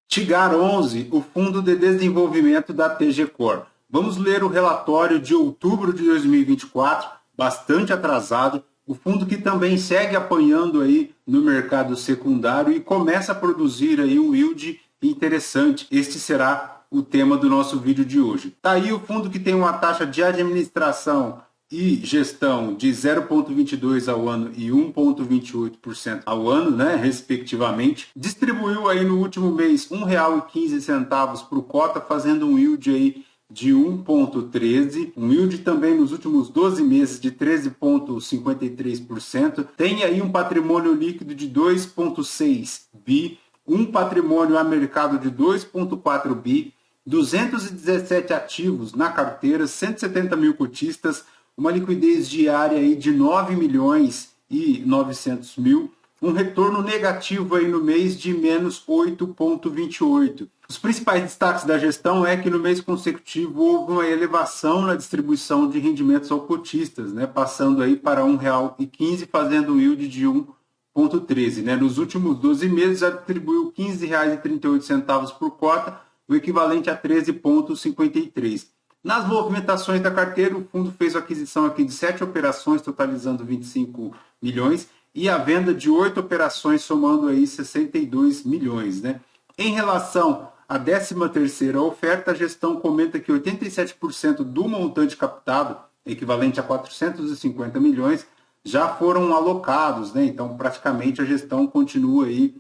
Tigar 11, o Fundo de Desenvolvimento da TG Core. Vamos ler o relatório de outubro de 2024, bastante atrasado. O fundo que também segue apanhando aí no mercado secundário e começa a produzir aí um yield interessante. Este será o tema do nosso vídeo de hoje. Tá aí o fundo que tem uma taxa de administração e gestão de 0,22 ao ano e 1,28% ao ano, né, respectivamente. Distribuiu aí no último mês R$ 1,15 para o cota, fazendo um yield aí de 1,13, um yield também nos últimos 12 meses de 13,53%. Tem aí um patrimônio líquido de 2,6 bi, um patrimônio a mercado de 2,4 bi, 217 ativos na carteira, 170 mil cotistas, uma liquidez diária aí de 9 milhões e 900 mil, um retorno negativo aí no mês de menos 8,28. Os principais destaques da gestão é que no mês consecutivo houve uma elevação na distribuição de rendimentos aos cotistas, né, passando aí para R$ 1,15, fazendo um yield de 1,13. Né? Nos últimos 12 meses já distribuiu R$ 15,38 por cota, o equivalente a 13,53. Nas movimentações da carteira, o fundo fez a aquisição aqui de 7 operações, totalizando 25 milhões, e a venda de 8 operações, somando aí 62 milhões. Né? Em relação à 13ª oferta, a gestão comenta que 87% do montante captado, equivalente a 450 milhões, já foram alocados. Né? Então, praticamente, a gestão continua aí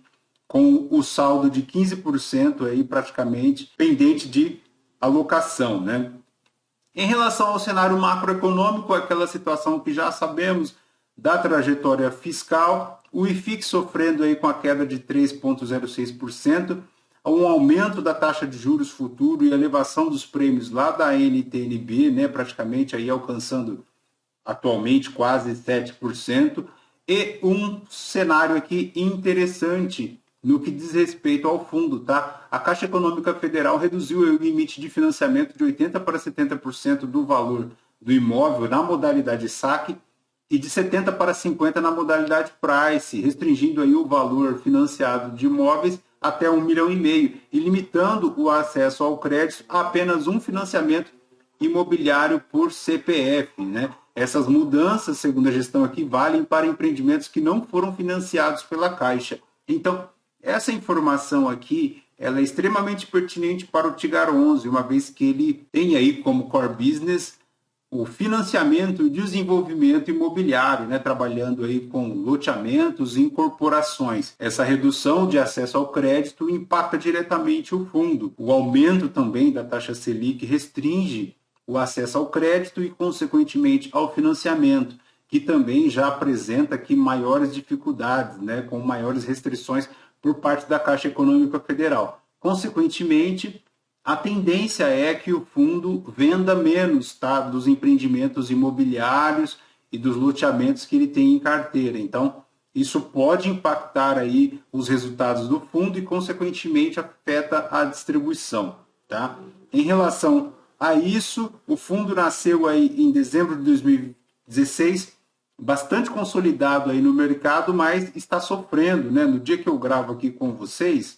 com o saldo de 15% aí, praticamente pendente de alocação. Né? Em relação ao cenário macroeconômico, aquela situação que já sabemos da trajetória fiscal, o IFIX sofrendo aí com a queda de 3,06%, um aumento da taxa de juros futuro e elevação dos prêmios lá da NTN-B, né, praticamente aí alcançando atualmente quase 7%, e um cenário aqui interessante no que diz respeito ao fundo, tá? A Caixa Econômica Federal reduziu o limite de financiamento de 80% para 70% do valor do imóvel na modalidade saque e de 70% para 50% na modalidade price, restringindo aí o valor financiado de imóveis até 1,5 milhão e limitando o acesso ao crédito a apenas um financiamento imobiliário por CPF, né? Essas mudanças, segundo a gestão aqui, valem para empreendimentos que não foram financiados pela Caixa. Então, essa informação aqui, ela é extremamente pertinente para o Tigar 11, uma vez que ele tem aí como core business o financiamento e desenvolvimento imobiliário, né, trabalhando aí com loteamentos e incorporações. Essa redução de acesso ao crédito impacta diretamente o fundo. O aumento também da taxa Selic restringe o acesso ao crédito e, consequentemente, ao financiamento, que também já apresenta aqui maiores dificuldades, né, com maiores restrições por parte da Caixa Econômica Federal. Consequentemente, a tendência é que o fundo venda menos, tá, dos empreendimentos imobiliários e dos loteamentos que ele tem em carteira. Então, isso pode impactar aí os resultados do fundo e, consequentemente, afeta a distribuição. Tá? Em relação a isso, o fundo nasceu aí em dezembro de 2016, bastante consolidado aí no mercado, mas está sofrendo, né? No dia que eu gravo aqui com vocês,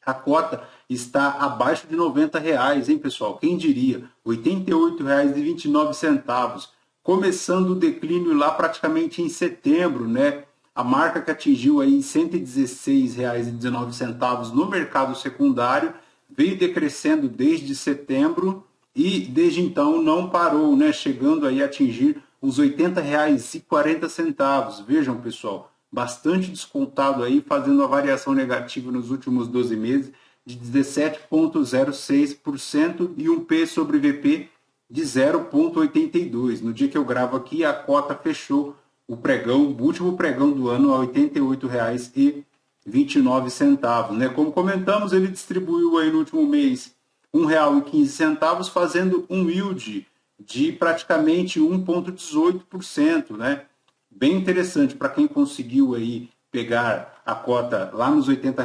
a cota está abaixo de R$ 90, hein, pessoal? Quem diria? R$ 88,29, começando o declínio lá praticamente em setembro, né? A marca que atingiu aí R$ 116,19 no mercado secundário, veio decrescendo desde setembro e desde então não parou, né? Chegando aí a atingir os R$ 80,40. Vejam, pessoal, bastante descontado aí, fazendo uma variação negativa nos últimos 12 meses de 17,06% e um P sobre VP de 0,82. No dia que eu gravo aqui, a cota fechou o pregão, o último pregão do ano, a R$ 88,29. Né? Como comentamos, ele distribuiu aí no último mês R$ 1,15, fazendo um yield de praticamente 1,18%, né? Bem interessante para quem conseguiu aí pegar a cota lá nos R$ 80,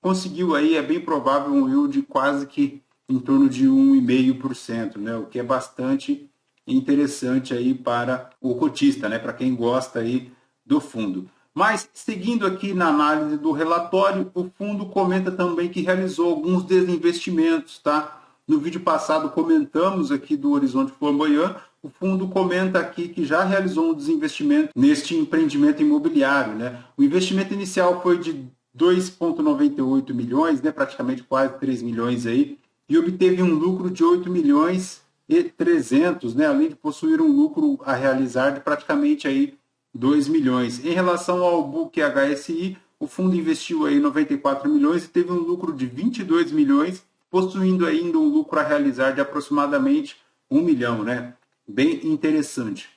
conseguiu aí, é bem provável, um yield quase que em torno de 1,5%, né? O que é bastante interessante aí para o cotista, né? Para quem gosta aí do fundo. Mas, seguindo aqui na análise do relatório, o fundo comenta também que realizou alguns desinvestimentos, tá? No vídeo passado comentamos aqui do Horizonte Flamboyant, o fundo comenta aqui que já realizou um desinvestimento neste empreendimento imobiliário, né? O investimento inicial foi de 2,98 milhões, né? Praticamente quase 3 milhões aí, e obteve um lucro de 8 milhões e 300, né? Além de possuir um lucro a realizar de praticamente aí 2 milhões. Em relação ao book HSI, o fundo investiu aí 94 milhões e teve um lucro de 22 milhões, possuindo ainda um lucro a realizar de aproximadamente 1 milhão, né? Bem interessante.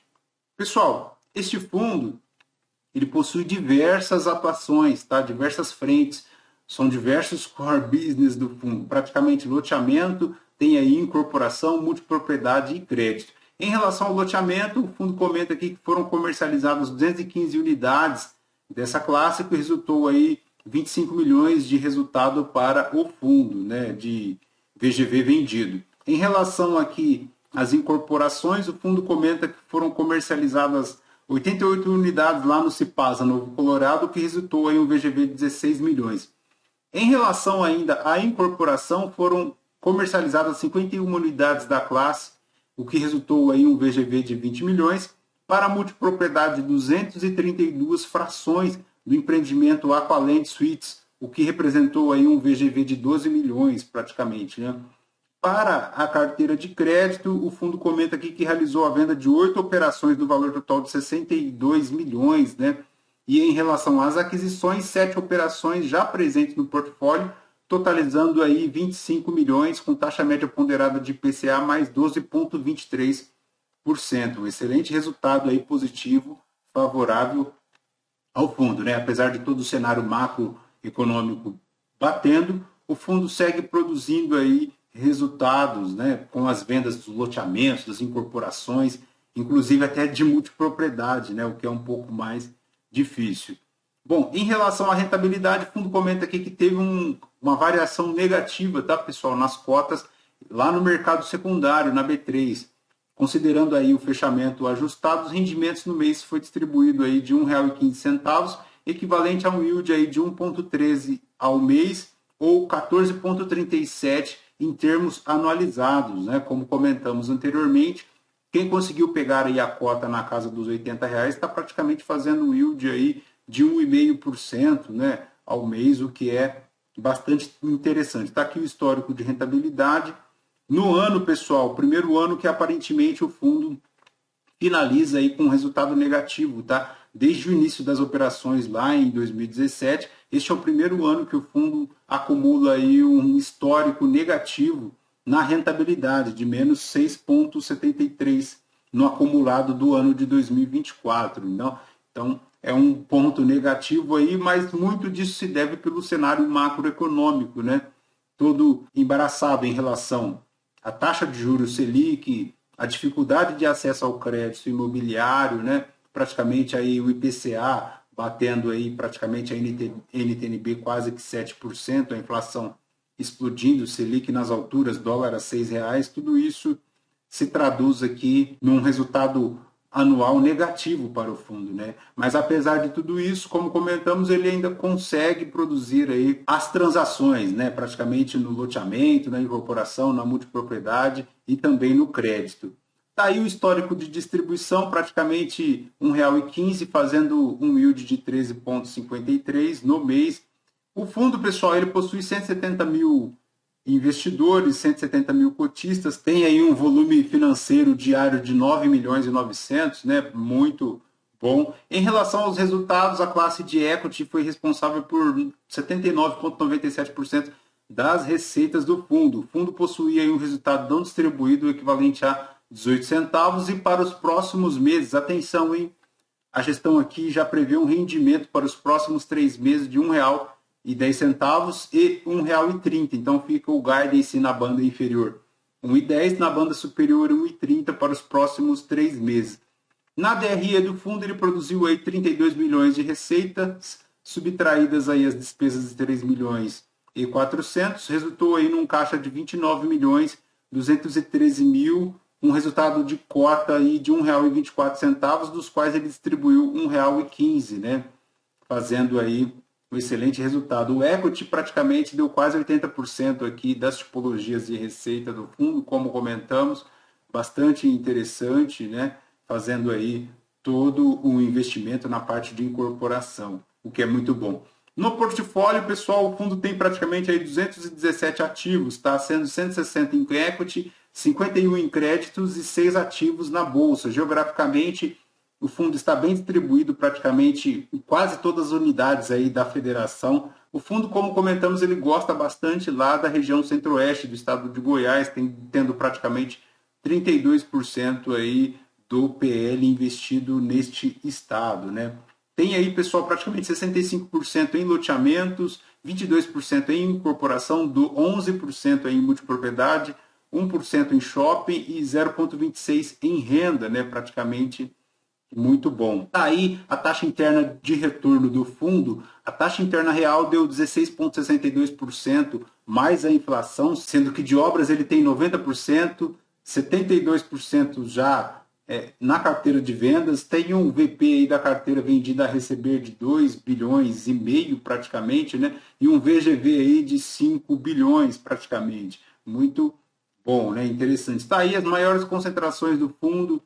Pessoal, este fundo ele possui diversas atuações, tá? Diversas frentes, são diversos core business do fundo, praticamente loteamento, tem aí incorporação, multipropriedade e crédito. Em relação ao loteamento, o fundo comenta aqui que foram comercializadas 215 unidades dessa classe, que resultou aí 25 milhões de resultado para o fundo, né, de VGV vendido. Em relação aqui às incorporações, o fundo comenta que foram comercializadas 88 unidades lá no Cipasa, Novo Colorado, que resultou em um VGV de 16 milhões. Em relação ainda à incorporação, foram comercializadas 51 unidades da classe, o que resultou em um VGV de 20 milhões, para a multipropriedade de 232 frações do empreendimento Aqualand Suites, o que representou aí um VGV de 12 milhões praticamente, né? Para a carteira de crédito, o fundo comenta aqui que realizou a venda de 8 operações do valor total de 62 milhões, né? E em relação às aquisições, 7 operações já presentes no portfólio, totalizando aí 25 milhões, com taxa média ponderada de IPCA mais 12,23%. Um excelente resultado aí positivo, favorável ao fundo, né? Apesar de todo o cenário macroeconômico batendo, o fundo segue produzindo aí resultados, né, com as vendas dos loteamentos, das incorporações, inclusive até de multipropriedade, né, o que é um pouco mais difícil. Bom, em relação à rentabilidade, o fundo comenta aqui que teve uma variação negativa, tá, pessoal, nas cotas lá no mercado secundário, na B3. Considerando aí o fechamento ajustado, os rendimentos no mês foi distribuído aí de R$ 1,15, equivalente a um yield aí de 1,13 ao mês ou 14,37 em termos anualizados, né? Como comentamos anteriormente, quem conseguiu pegar aí a cota na casa dos R$ 80 está praticamente fazendo um yield aí de 1,5%, né, ao mês, o que é bastante interessante. Está aqui o histórico de rentabilidade. No ano, pessoal, primeiro ano que aparentemente o fundo finaliza aí com um resultado negativo, tá? Desde o início das operações lá em 2017, este é o primeiro ano que o fundo acumula aí um histórico negativo na rentabilidade, de menos 6,73 no acumulado do ano de 2024. Então, é um ponto negativo aí, mas muito disso se deve pelo cenário macroeconômico, né? Todo embaraçado em relação à taxa de juros Selic, a dificuldade de acesso ao crédito imobiliário, né? Praticamente aí o IPCA batendo aí praticamente a NTNB quase que 7%, a inflação explodindo, Selic nas alturas, dólar a R$ 6, tudo isso se traduz aqui num resultado anual negativo para o fundo, né? Mas apesar de tudo isso, como comentamos, ele ainda consegue produzir aí as transações, né? Praticamente no loteamento, na incorporação, na multipropriedade e também no crédito. Está aí o histórico de distribuição, praticamente R$ 1,15, fazendo um yield de 13,53 no mês. O fundo, pessoal, ele possui 170 mil investidores, 170 mil cotistas, tem aí um volume financeiro diário de 9 milhões e 900, né? Muito bom. Em relação aos resultados, a classe de equity foi responsável por 79,97% das receitas do fundo. O fundo possuía aí um resultado não distribuído equivalente a 18 centavos e para os próximos meses, atenção, hein? A gestão aqui já prevê um rendimento para os próximos 3 meses de R$ 1,10 e R$ 1,30. Então fica o guidance na banda inferior R$ 1,10, na banda superior R$ 1,30 para os próximos 3 meses. Na DRE do fundo ele produziu aí 32 milhões de receitas, subtraídas aí as despesas de 3 milhões e 400, resultou aí num caixa de 29 milhões 213 mil, um resultado de cota aí de R$ 1,24, dos quais ele distribuiu R$ 1,15, né? fazendo aí um excelente resultado. O equity praticamente deu quase 80% aqui das tipologias de receita do fundo, como comentamos, bastante interessante, né? Fazendo aí todo o investimento na parte de incorporação, o que é muito bom. No portfólio, pessoal, o fundo tem praticamente aí 217 ativos, tá? Sendo 160 em equity, 51 em créditos e 6 ativos na bolsa. Geograficamente, o fundo está bem distribuído praticamente em quase todas as unidades aí da federação. O fundo, como comentamos, ele gosta bastante lá da região centro-oeste do estado de Goiás, tendo praticamente 32% aí do PL investido neste estado, né? Tem aí, pessoal, praticamente 65% em loteamentos, 22% em incorporação, 11% em multipropriedade, 1% em shopping e 0,26% em renda, né? Praticamente muito bom. Aí a taxa interna de retorno do fundo, a taxa interna real deu 16,62% mais a inflação, sendo que de obras ele tem 90%, 72% já na carteira de vendas, tem um VP aí da carteira vendida a receber de 2,5 bilhões praticamente, né? E um VGV aí de 5 bilhões praticamente. Muito bom, né? Interessante. Está aí as maiores concentrações do fundo,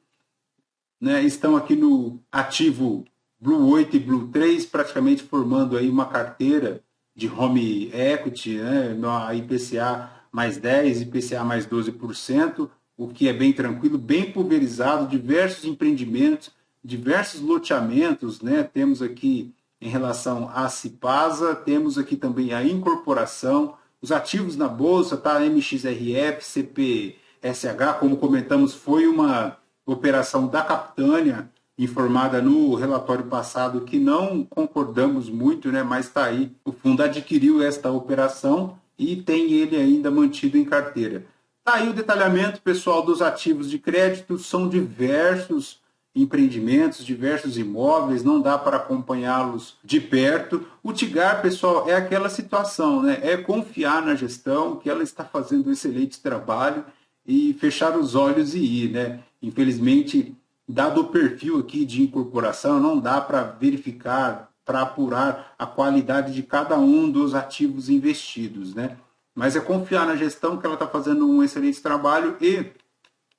né, estão aqui no ativo Blue 8 e Blue 3, praticamente formando aí uma carteira de home equity, né, na IPCA mais 10, IPCA mais 12%, o que é bem tranquilo, bem pulverizado, diversos empreendimentos, diversos loteamentos, né, temos aqui em relação à Cipasa, temos aqui também a incorporação, os ativos na bolsa, tá, MXRF, CPSH, como comentamos, foi uma operação da Capitânia, informada no relatório passado, que não concordamos muito, né, mas está aí. O fundo adquiriu esta operação e tem ele ainda mantido em carteira. Está aí o detalhamento, pessoal, dos ativos de crédito. São diversos empreendimentos, diversos imóveis, não dá para acompanhá-los de perto. O Tigar, pessoal, é aquela situação, né? É confiar na gestão, que ela está fazendo um excelente trabalho e fechar os olhos e ir, né? Infelizmente, dado o perfil aqui de incorporação, não dá para verificar, para apurar a qualidade de cada um dos ativos investidos, né? Mas é confiar na gestão que ela está fazendo um excelente trabalho e,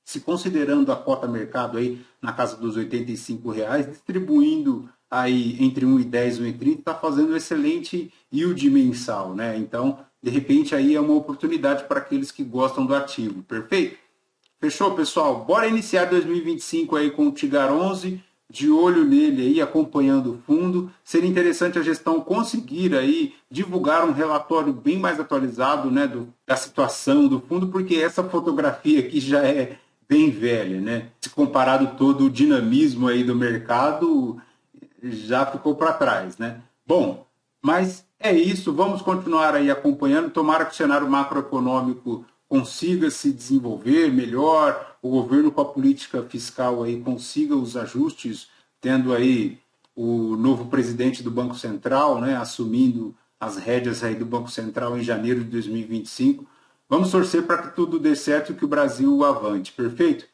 se considerando a cota mercado aí na casa dos R$ 85, distribuindo aí entre 1,10 e 1,30, está fazendo um excelente yield mensal, né? Então, de repente, aí é uma oportunidade para aqueles que gostam do ativo, perfeito? Fechou, pessoal? Bora iniciar 2025 aí com o Tigar 11, de olho nele aí, acompanhando o fundo. Seria interessante a gestão conseguir aí divulgar um relatório bem mais atualizado, né, da situação do fundo, porque essa fotografia aqui já é bem velha, né? Se comparado todo o dinamismo aí do mercado, já ficou para trás, né? Bom, mas é isso, vamos continuar aí acompanhando, tomara que o cenário macroeconômico consiga se desenvolver melhor, o governo com a política fiscal aí consiga os ajustes, tendo aí o novo presidente do Banco Central, né, assumindo as rédeas aí do Banco Central em janeiro de 2025. Vamos torcer para que tudo dê certo e que o Brasil avante, perfeito?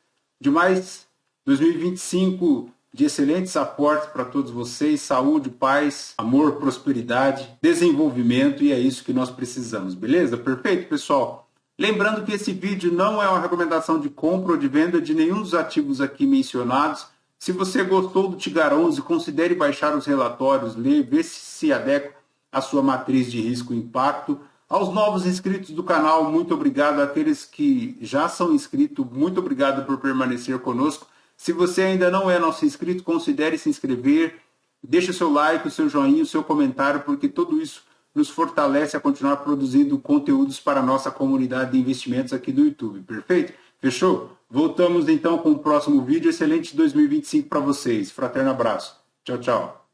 Demais, 2025 de excelentes aportes para todos vocês, saúde, paz, amor, prosperidade, desenvolvimento, e é isso que nós precisamos, beleza? Perfeito, pessoal? Lembrando que esse vídeo não é uma recomendação de compra ou de venda de nenhum dos ativos aqui mencionados. Se você gostou do Tigar 11, considere baixar os relatórios, ler, ver se adequa à sua matriz de risco e impacto. Aos novos inscritos do canal, muito obrigado. Àqueles que já são inscritos, muito obrigado por permanecer conosco. Se você ainda não é nosso inscrito, considere se inscrever. Deixe o seu like, o seu joinha, o seu comentário, porque tudo isso nos fortalece a continuar produzindo conteúdos para a nossa comunidade de investimentos aqui do YouTube. Perfeito? Fechou? Voltamos então com o próximo vídeo. Excelente 2025 para vocês. Fraterno abraço. Tchau, tchau.